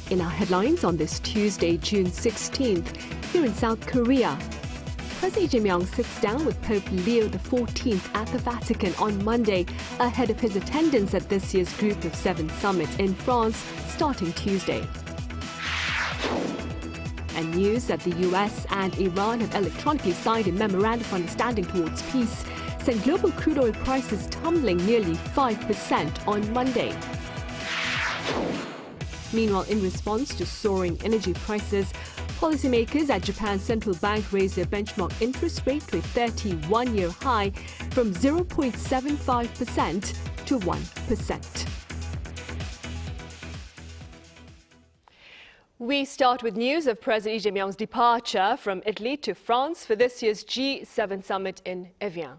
In our headlines on this Tuesday, June 16th, here in South Korea, President Lee Jae-myung sits down with Pope Leo XIV at the Vatican on Monday, ahead of his attendance at this year's Group of Seven summit in France, starting Tuesday. And news that the U.S. and Iran have electronically signed a memorandum of understanding towards peace, sent global crude oil prices tumbling nearly 5% on Monday. Meanwhile, in response to soaring energy prices, policymakers at Japan's central bank raised their benchmark interest rate to a 31-year high from 0.75% to 1%. We start with news of President Lee Jae-myung's departure from Italy to France for this year's G7 summit in Evian.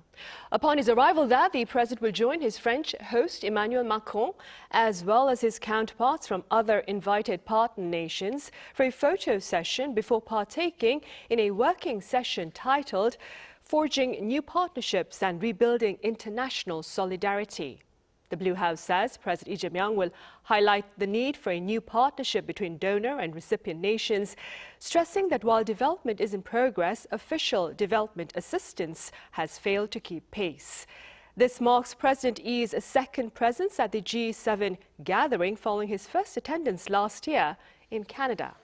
Upon his arrival there, the president will join his French host Emmanuel Macron, as well as his counterparts from other invited partner nations, for a photo session before partaking in a working session titled Forging New Partnerships and Rebuilding International Solidarity. The Blue House says President Lee Jae-myung will highlight the need for a new partnership between donor and recipient nations, stressing that while development is in progress, official development assistance has failed to keep pace. This marks President Lee's second presence at the G7 gathering following his first attendance last year in Canada.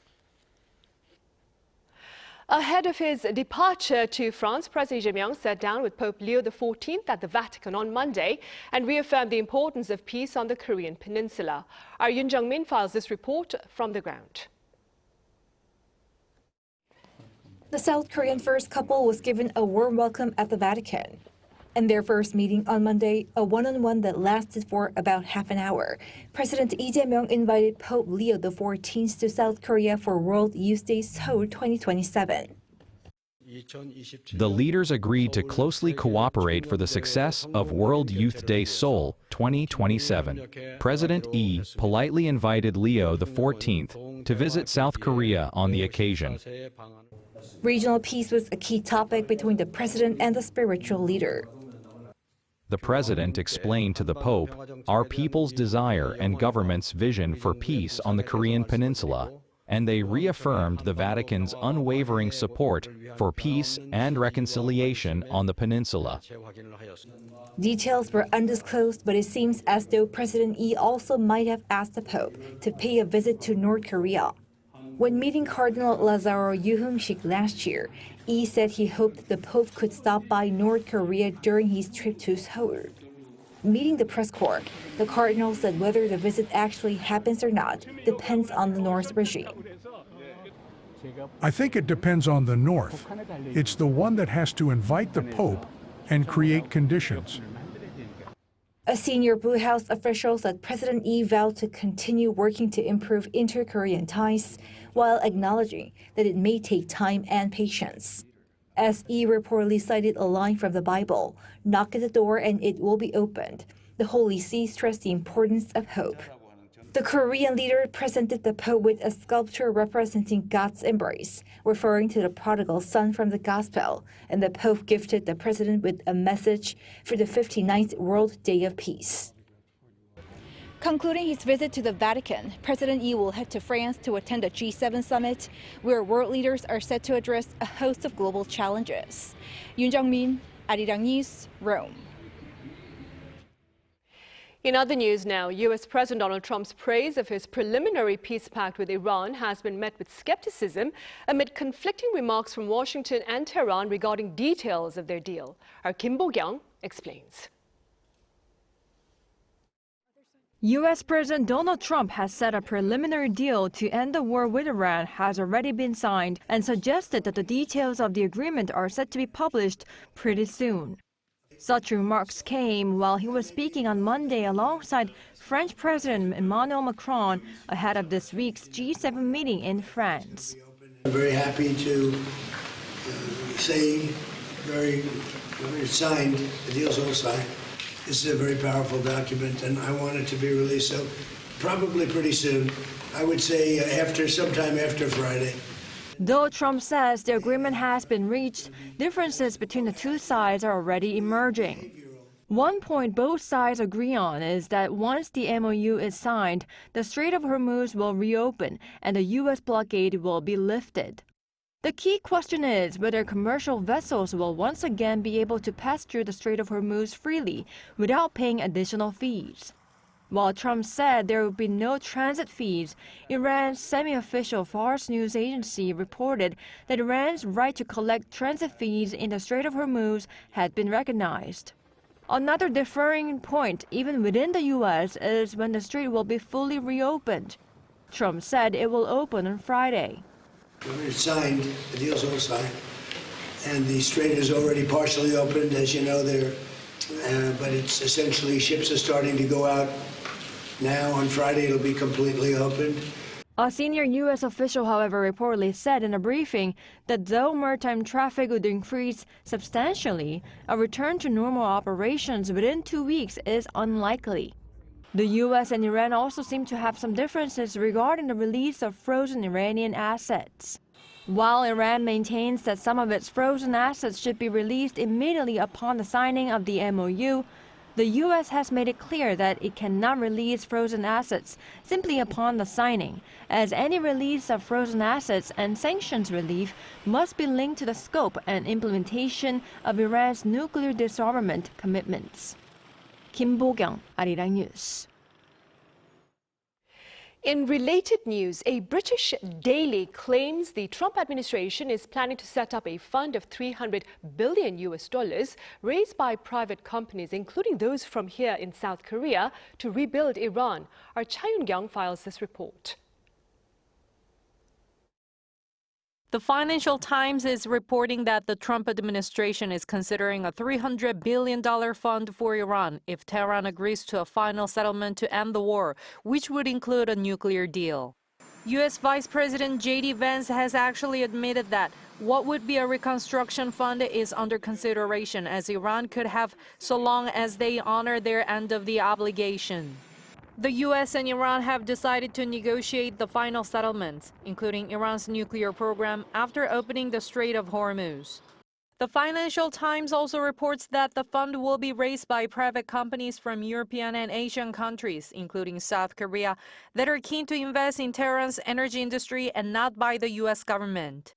Ahead of his departure to France, President Lee Jae-myung sat down with Pope Leo XIV at the Vatican on Monday and reaffirmed the importance of peace on the Korean peninsula. Our Yoon Jung-min files this report from the ground. The South Korean first couple was given a warm welcome at the Vatican. In their first meeting on Monday, a one-on-one that lasted for about half an hour, President Lee Jae-myung invited Pope Leo XIV to South Korea for World Youth Day Seoul 2027. The leaders agreed to closely cooperate for the success of World Youth Day Seoul 2027. President Lee politely invited Leo XIV to visit South Korea on the occasion. Regional peace was a key topic between the president and the spiritual leader. The president explained to the Pope our people's desire and government's vision for peace on the Korean peninsula, and they reaffirmed the Vatican's unwavering support for peace and reconciliation on the peninsula. Details were undisclosed, but it seems as though President Lee also might have asked the Pope to pay a visit to North Korea. When meeting Cardinal Lazaro Yuhung-sik last year, Lee said he hoped the Pope could stop by North Korea during his trip to Seoul. Meeting the press corps, the Cardinal said whether the visit actually happens or not depends on the North regime. I think it depends on the North. It's the one that has to invite the Pope and create conditions. A senior Blue House official said President Lee vowed to continue working to improve inter-Korean ties, while acknowledging that it may take time and patience. As Lee reportedly cited a line from the Bible, "Knock at the door and it will be opened," the Holy See stressed the importance of hope. The Korean leader presented the Pope with a sculpture representing God's embrace, referring to the prodigal son from the Gospel, and the Pope gifted the president with a message for the 59th World Day of Peace. Concluding his visit to the Vatican, President Lee will head to France to attend the G7 summit, where world leaders are set to address a host of global challenges. Yoon Jung-min, Arirang News, Rome. In other news now, U.S. President Donald Trump's praise of his preliminary peace pact with Iran has been met with skepticism amid conflicting remarks from Washington and Tehran regarding details of their deal. Our Kim Bo-kyung explains. U.S. President Donald Trump has said a preliminary deal to end the war with Iran has already been signed and suggested that the details of the agreement are set to be published pretty soon. Such remarks came while he was speaking on Monday alongside French President Emmanuel Macron ahead of this week's G7 meeting in France. I'm very happy to say it's signed, the deal's all signed. This is a very powerful document, and I want it to be released, so probably pretty soon. I would say sometime after Friday. Though Trump says the agreement has been reached, differences between the two sides are already emerging. One point both sides agree on is that once the MOU is signed, the Strait of Hormuz will reopen and the U.S. blockade will be lifted. The key question is whether commercial vessels will once again be able to pass through the Strait of Hormuz freely without paying additional fees. While Trump said there would be no transit fees, Iran's semi-official Fars news agency reported that Iran's right to collect transit fees in the Strait of Hormuz had been recognized. Another differing point, even within the U.S., is when the strait will be fully reopened. Trump said it will open on Friday. It's signed, the deal's all signed, and the strait is already partially opened, as you know, but it's essentially ships are starting to go out now. On Friday, it'll be completely opened. A senior U.S. official, however, reportedly said in a briefing that though maritime traffic would increase substantially, a return to normal operations within 2 weeks is unlikely. The U.S. and Iran also seem to have some differences regarding the release of frozen Iranian assets. While Iran maintains that some of its frozen assets should be released immediately upon the signing of the MOU, the U.S. has made it clear that it cannot release frozen assets simply upon the signing, as any release of frozen assets and sanctions relief must be linked to the scope and implementation of Iran's nuclear disarmament commitments. Kim Bo-kyung, Arirang News. In related news, a British daily claims the Trump administration is planning to set up a fund of 300 billion US dollars raised by private companies, including those from here in South Korea, to rebuild Iran. Our Cha Yun-kyung files this report. The Financial Times is reporting that the Trump administration is considering a $300 billion fund for Iran if Tehran agrees to a final settlement to end the war, which would include a nuclear deal. U.S. Vice President J.D. Vance has actually admitted that what would be a reconstruction fund is under consideration, as Iran could have so long as they honor their end of the obligation. The U.S. and Iran have decided to negotiate the final settlements, including Iran's nuclear program, after opening the Strait of Hormuz. The Financial Times also reports that the fund will be raised by private companies from European and Asian countries, including South Korea, that are keen to invest in Tehran's energy industry and not by the U.S. government.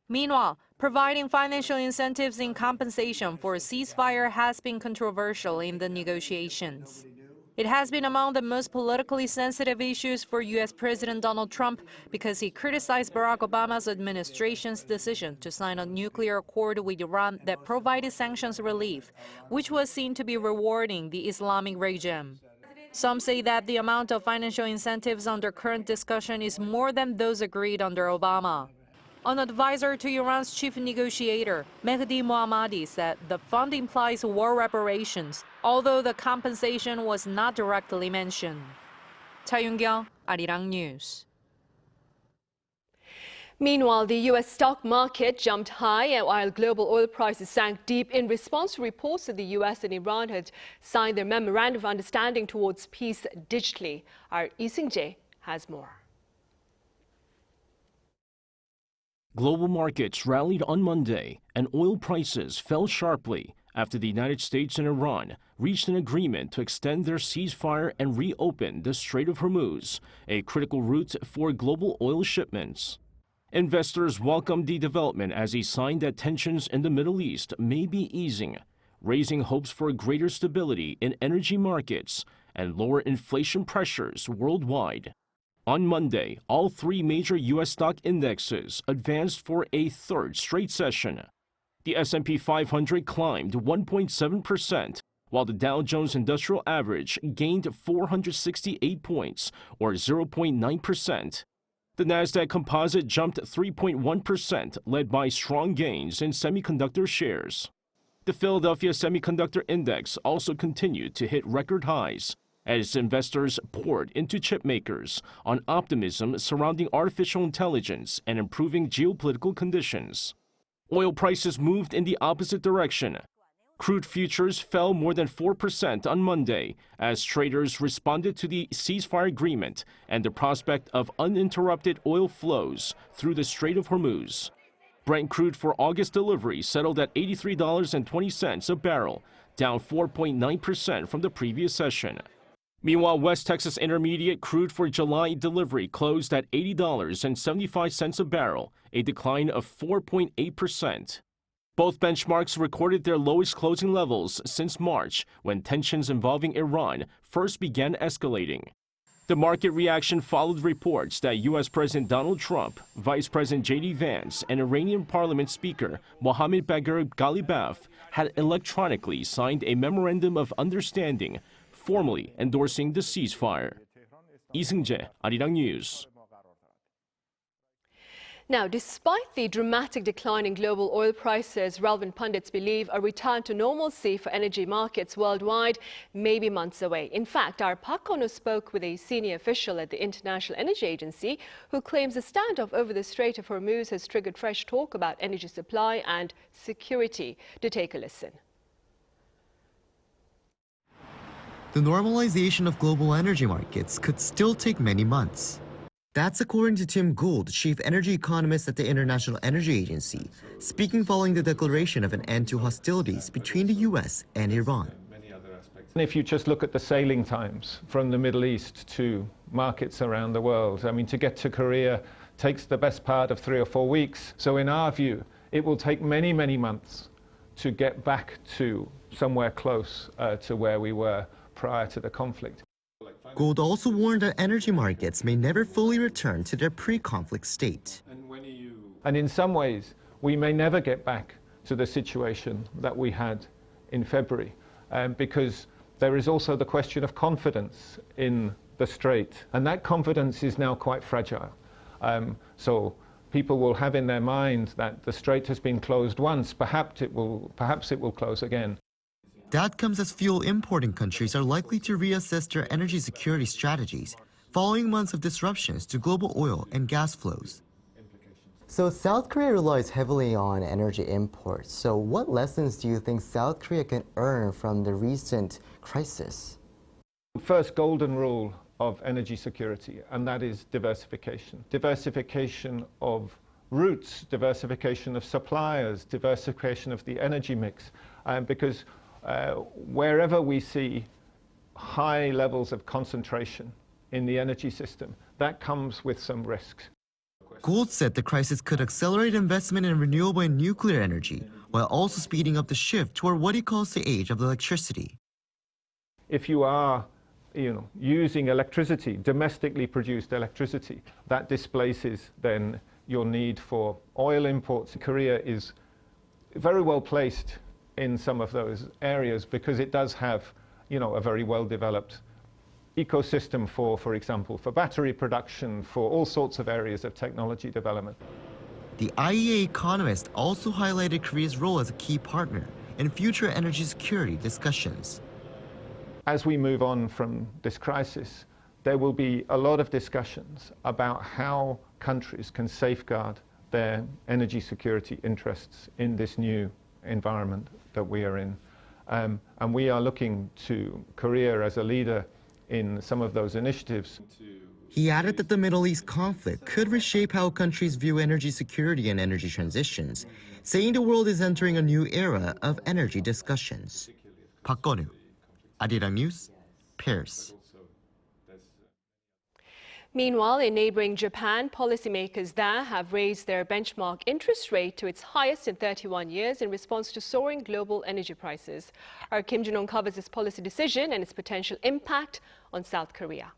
Meanwhile, providing financial incentives in compensation for a ceasefire has been controversial in the negotiations. It has been among the most politically sensitive issues for U.S. President Donald Trump because he criticized Barack Obama's administration's decision to sign a nuclear accord with Iran that provided sanctions relief, which was seen to be rewarding the Islamic regime. Some say that the amount of financial incentives under current discussion is more than those agreed under Obama. An advisor to Iran's chief negotiator, Mehdi Mohammadi, said the fund implies war reparations, although the compensation was not directly mentioned. Cha Yun-kyung, Arirang News. Meanwhile, the U.S. stock market jumped high while global oil prices sank deep in response to reports that the U.S. and Iran had signed their memorandum of understanding towards peace digitally. Our Lee Sing-jae has more. Global markets rallied on Monday, and oil prices fell sharply after the United States and Iran reached an agreement to extend their ceasefire and reopen the Strait of Hormuz, a critical route for global oil shipments. Investors welcomed the development as a sign that tensions in the Middle East may be easing, raising hopes for greater stability in energy markets and lower inflation pressures worldwide. On Monday, all three major U.S. stock indexes advanced for a third straight session. The S&P 500 climbed 1.7%, while the Dow Jones Industrial Average gained 468 points, or 0.9%. The Nasdaq Composite jumped 3.1%, led by strong gains in semiconductor shares. The Philadelphia Semiconductor Index also continued to hit record highs, as investors poured into chip makers on optimism surrounding artificial intelligence and improving geopolitical conditions. Oil prices moved in the opposite direction. Crude futures fell more than 4% on Monday as traders responded to the ceasefire agreement and the prospect of uninterrupted oil flows through the Strait of Hormuz. Brent crude for August delivery settled at $83.20 a barrel, down 4.9% from the previous session. Meanwhile, West Texas Intermediate crude for July delivery closed at $80.75 a barrel, a decline of 4.8%. Both benchmarks recorded their lowest closing levels since March, when tensions involving Iran first began escalating. The market reaction followed reports that U.S. President Donald Trump, Vice President J.D. Vance, and Iranian Parliament Speaker Mohammad Bagher Ghalibaf had electronically signed a memorandum of understanding, formally endorsing the ceasefire. Lee Seung-jae, Arirang News. Now, despite the dramatic decline in global oil prices, relevant pundits believe a return to normalcy for energy markets worldwide may be months away. In fact, our Park Kono spoke with a senior official at the International Energy Agency who claims the standoff over the Strait of Hormuz has triggered fresh talk about energy supply and security. To take a listen. The normalization of global energy markets could still take many months. That's according to Tim Gould, Chief Energy Economist at the International Energy Agency, speaking following the declaration of an end to hostilities between the U.S. and Iran. If you just look at the sailing times from the Middle East to markets around the world, I mean, to get to Korea takes the best part of 3 or 4 weeks. So in our view, it will take many, many months to get back to somewhere close to where we were prior to the conflict. Gould also warned that energy markets may never fully return to their pre-conflict state. And in some ways, we may never get back to the situation that we had in February, because there is also the question of confidence in the strait. And that confidence is now quite fragile. So people will have in their mind that the strait has been closed once, perhaps it will close again. That comes as fuel importing countries are likely to reassess their energy security strategies following months of disruptions to global oil and gas flows. So South Korea relies heavily on energy imports. So what lessons do you think South Korea can earn from the recent crisis? First golden rule of energy security, and that is diversification. Diversification of routes, diversification of suppliers, diversification of the energy mix, because wherever we see high levels of concentration in the energy system, that comes with some risks. Gould said the crisis could accelerate investment in renewable and nuclear energy, while also speeding up the shift toward what he calls the age of electricity. If you are using electricity, domestically produced electricity, that displaces then your need for oil imports. Korea is very well placed in some of those areas because it does have, a very well-developed ecosystem for example, for battery production, for all sorts of areas of technology development. The IEA Economist also highlighted Korea's role as a key partner in future energy security discussions. As we move on from this crisis, there will be a lot of discussions about how countries can safeguard their energy security interests in this new environment that we are in. And we are looking to Korea as a leader in some of those initiatives. He added that the Middle East conflict could reshape how countries view energy security and energy transitions, saying the world is entering a new era of energy discussions. Park Kono, Arirang News, Paris. Meanwhile, in neighboring Japan, policymakers there have raised their benchmark interest rate to its highest in 31 years in response to soaring global energy prices. Our Kim Jun-ong covers this policy decision and its potential impact on South Korea.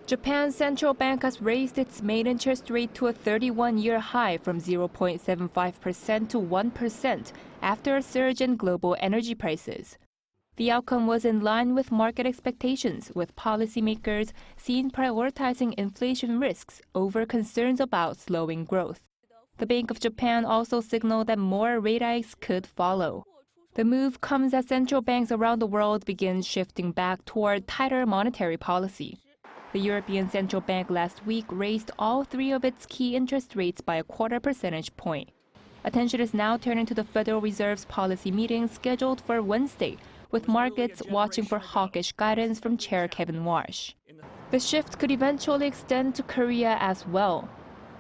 Japan's central bank has raised its main interest rate to a 31-year high from 0.75% to 1% after a surge in global energy prices. The outcome was in line with market expectations, with policymakers seen prioritizing inflation risks over concerns about slowing growth. The Bank of Japan also signaled that more rate hikes could follow. The move comes as central banks around the world begin shifting back toward tighter monetary policy. The European Central Bank last week raised all 3 of its key interest rates by a 0.25 percentage point. Attention is now turning to the Federal Reserve's policy meeting scheduled for Wednesday, with markets watching for hawkish guidance from Chair Kevin Warsh. The shift could eventually extend to Korea as well.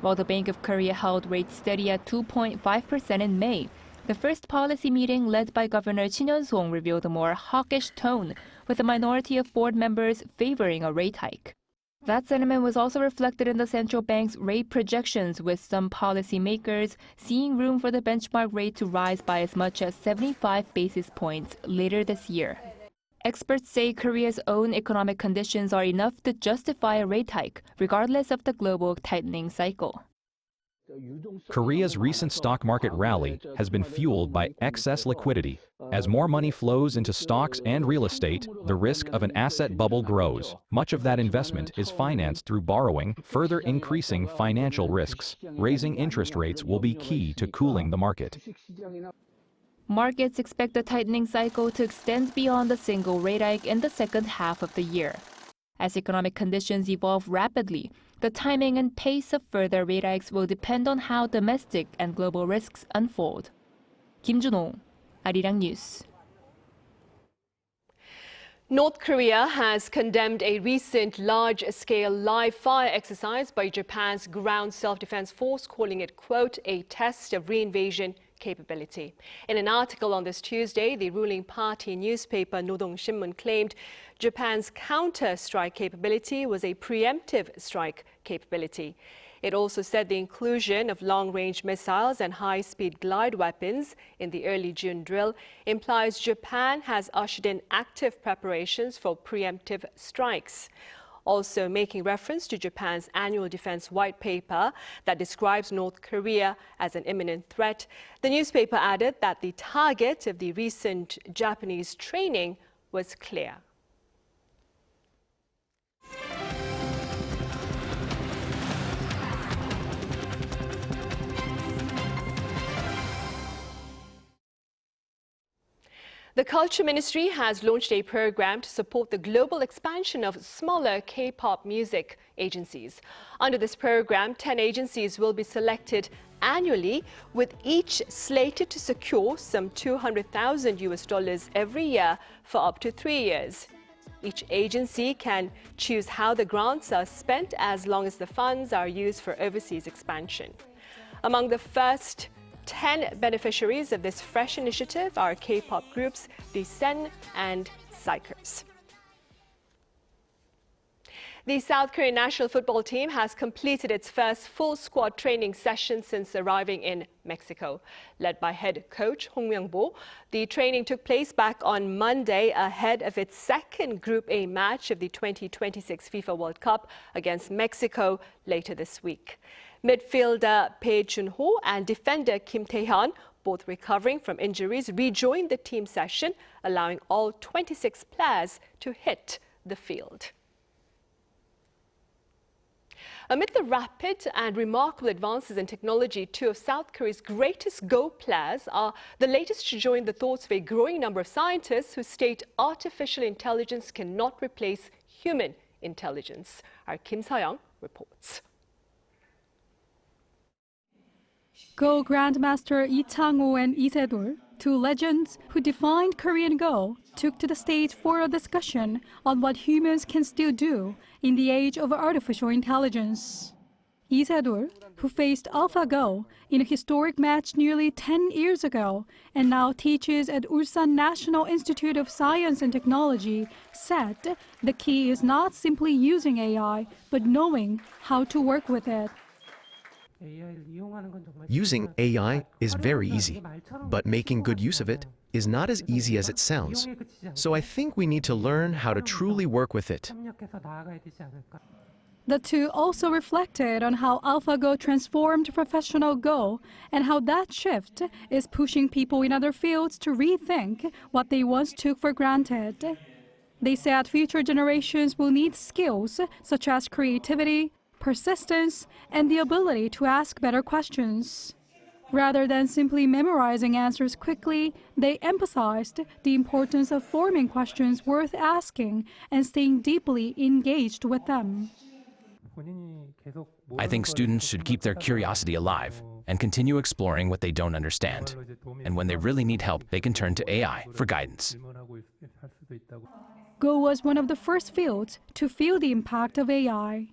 While the Bank of Korea held rates steady at 2.5% in May, the first policy meeting led by Governor Chin Hyun-song revealed a more hawkish tone, with a minority of board members favoring a rate hike. That sentiment was also reflected in the central bank's rate projections, with some policymakers seeing room for the benchmark rate to rise by as much as 75 basis points later this year. Experts say Korea's own economic conditions are enough to justify a rate hike, regardless of the global tightening cycle. Korea's recent stock market rally has been fueled by excess liquidity. As more money flows into stocks and real estate, the risk of an asset bubble grows. Much of that investment is financed through borrowing, further increasing financial risks. Raising interest rates will be key to cooling the market. Markets expect the tightening cycle to extend beyond a single rate hike in the second half of the year. As economic conditions evolve rapidly, the timing and pace of further rate hikes will depend on how domestic and global risks unfold. Kim Jun-ho, Arirang News. North Korea has condemned a recent large-scale live fire exercise by Japan's ground self-defense force, calling it, quote, a test of reinvasion capability. In an article on this Tuesday, the ruling party newspaper Nodong Shinmun claimed Japan's counter-strike capability was a preemptive strike capability. It also said the inclusion of long-range missiles and high-speed glide weapons in the early June drill implies Japan has ushered in active preparations for preemptive strikes. Also making reference to Japan's annual defense white paper that describes North Korea as an imminent threat, the newspaper added that the target of the recent Japanese training was clear. The Culture Ministry has launched a program to support the global expansion of smaller K-pop music agencies. Under this program, 10 agencies will be selected annually, with each slated to secure some $200,000 every year for up to 3 years. Each agency can choose how the grants are spent as long as the funds are used for overseas expansion. Among the first 10 beneficiaries of this fresh initiative are K-pop groups DSEN and Psychers. The South Korean national football team has completed its first full squad training session since arriving in Mexico. Led by head coach Hong Myung-bo, the training took place back on Monday ahead of its second Group A match of the 2026 FIFA World Cup against Mexico later this week. Midfielder Bae Jun-ho and defender Kim Tae-hyun, both recovering from injuries, rejoined the team session, allowing all 26 players to hit the field. Amid the rapid and remarkable advances in technology, two of South Korea's greatest Go players are the latest to join the thoughts of a growing number of scientists who state artificial intelligence cannot replace human intelligence. Our Kim Sa-young reports. Go Grandmaster Lee Chang-ho and Lee Se-dul, two legends who defined Korean Go, took to the stage for a discussion on what humans can still do in the age of artificial intelligence. Lee Se-dul, who faced AlphaGo in a historic match nearly 10 years ago and now teaches at Ulsan National Institute of Science and Technology, said the key is not simply using AI, but knowing how to work with it. Using AI is very easy, but making good use of it is not as easy as it sounds. So I think we need to learn how to truly work with it. The two also reflected on how AlphaGo transformed professional Go and how that shift is pushing people in other fields to rethink what they once took for granted. They said future generations will need skills such as creativity, persistence, and the ability to ask better questions. Rather than simply memorizing answers quickly, they emphasized the importance of forming questions worth asking and staying deeply engaged with them. I think students should keep their curiosity alive and continue exploring what they don't understand. And when they really need help, they can turn to AI for guidance. Go was one of the first fields to feel the impact of AI.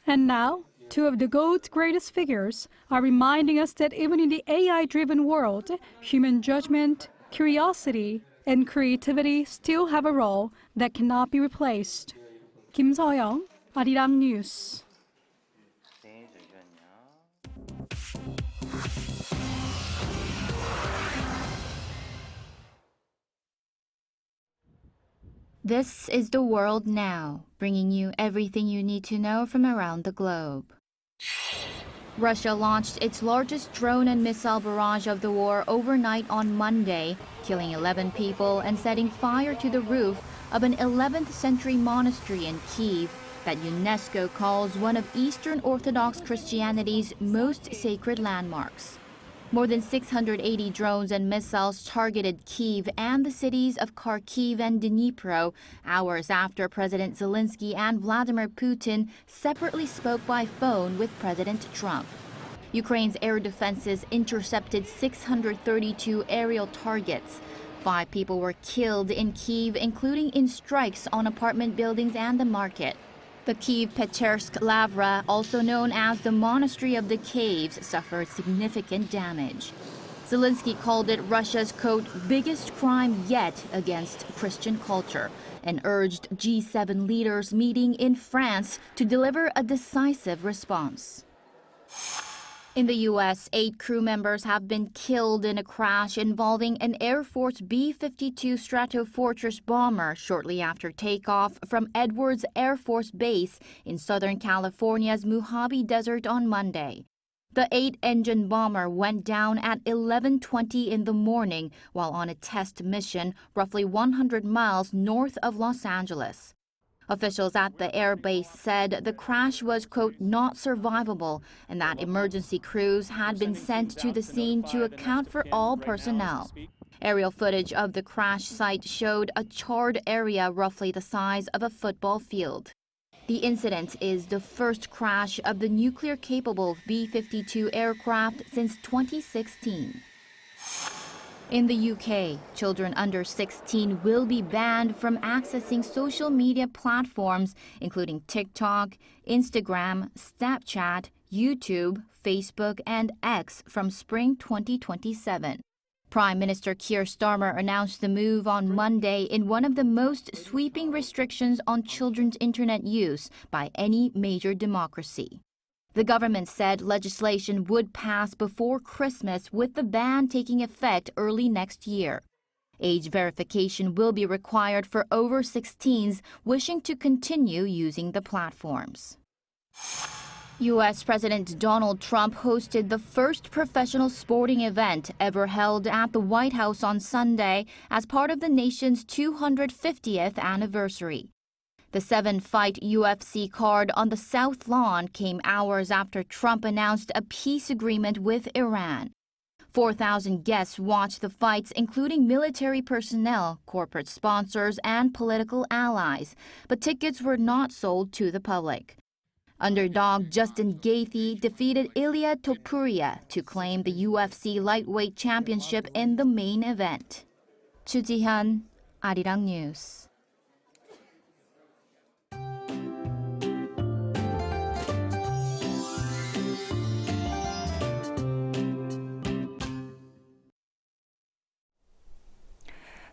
And now, Two of the GOAT's greatest figures are reminding us that even in the AI-driven world, human judgment, curiosity, and creativity still have a role that cannot be replaced. Kim So-young, Arirang News. This is The World Now, bringing you everything you need to know from around the globe. Russia launched its largest drone and missile barrage of the war overnight on Monday, killing 11 people and setting fire to the roof of an 11th century monastery in Kyiv that UNESCO calls one of Eastern Orthodox Christianity's most sacred landmarks. More than 680 drones and missiles targeted Kyiv and the cities of Kharkiv and Dnipro hours after President Zelensky and Vladimir Putin separately spoke by phone with President Trump. Ukraine's air defenses intercepted 632 aerial targets. 5 people were killed in Kyiv, including in strikes on apartment buildings and the market. The Kyiv-Pechersk Lavra, also known as the Monastery of the Caves, suffered significant damage. Zelensky called it Russia's, quote, biggest crime yet against Christian culture, and urged G7 leaders meeting in France to deliver a decisive response. In the U.S., 8 crew members have been killed in a crash involving an Air Force B-52 Stratofortress bomber shortly after takeoff from Edwards Air Force Base in Southern California's Mojave Desert on Monday. The 8-engine bomber went down at 11:20 in the morning while on a test mission roughly 100 miles north of Los Angeles. Officials at the airbase said the crash was, quote, not survivable and that emergency crews had been sent to the scene to account for all personnel. Aerial footage of the crash site showed a charred area roughly the size of a football field. The incident is the first crash of the nuclear-capable B-52 aircraft since 2016. In the UK, children under 16 will be banned from accessing social media platforms, including TikTok, Instagram, Snapchat, YouTube, Facebook, and X from spring 2027. Prime Minister Keir Starmer announced the move on Monday in one of the most sweeping restrictions on children's internet use by any major democracy. The government said legislation would pass before Christmas, with the ban taking effect early next year. Age verification will be required for over 16s wishing to continue using the platforms. U.S. President Donald Trump hosted the first professional sporting event ever held at the White House on Sunday as part of the nation's 250th anniversary. The 7-fight UFC card on the South Lawn came hours after Trump announced a peace agreement with Iran. 4,000 guests watched the fights, including military personnel, corporate sponsors, and political allies, but tickets were not sold to the public. Underdog Justin Gaethje defeated Ilia Topuria to claim the UFC lightweight championship in the main event. Chu Ji-hyun, Arirang News.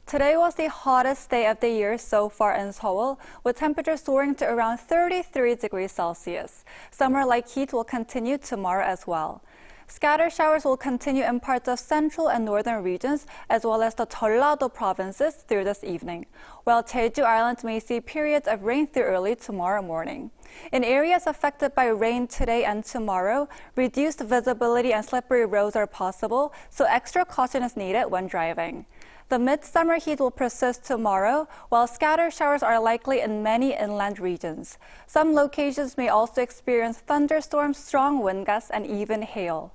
Today was the hottest day of the year so far in Seoul, with temperatures soaring to around 33 degrees Celsius. Summer-like heat will continue tomorrow as well. Scattered showers will continue in parts of central and northern regions, as well as the Jeollado provinces through this evening, while Jeju Island may see periods of rain through early tomorrow morning. In areas affected by rain today and tomorrow, reduced visibility and slippery roads are possible, so extra caution is needed when driving. The midsummer heat will persist tomorrow, while scattered showers are likely in many inland regions. Some locations may also experience thunderstorms, strong wind gusts, and even hail.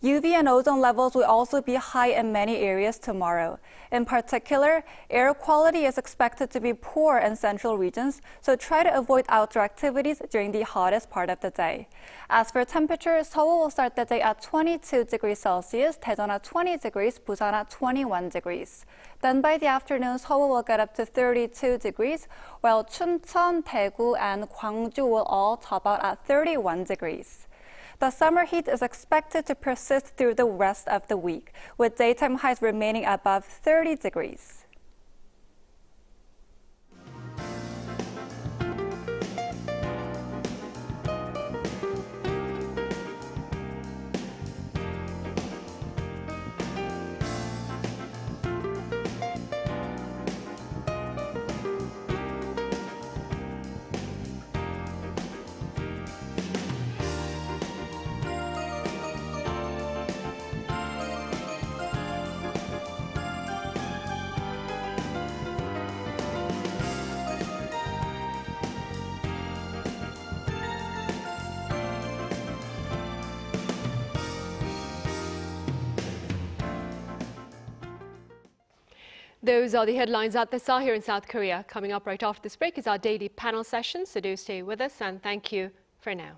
UV and ozone levels will also be high in many areas tomorrow. In particular, air quality is expected to be poor in central regions, so try to avoid outdoor activities during the hottest part of the day. As for temperature, Seoul will start the day at 22 degrees Celsius, Daejeon at 20 degrees, Busan at 21 degrees. Then by the afternoon, Seoul will get up to 32 degrees, while Chuncheon, Daegu, and Gwangju will all top out at 31 degrees. The summer heat is expected to persist through the rest of the week, with daytime highs remaining above 30 degrees. Those are the headlines at this hour here in South Korea. Coming up right after this break is our daily panel session, so do stay with us and thank you for now.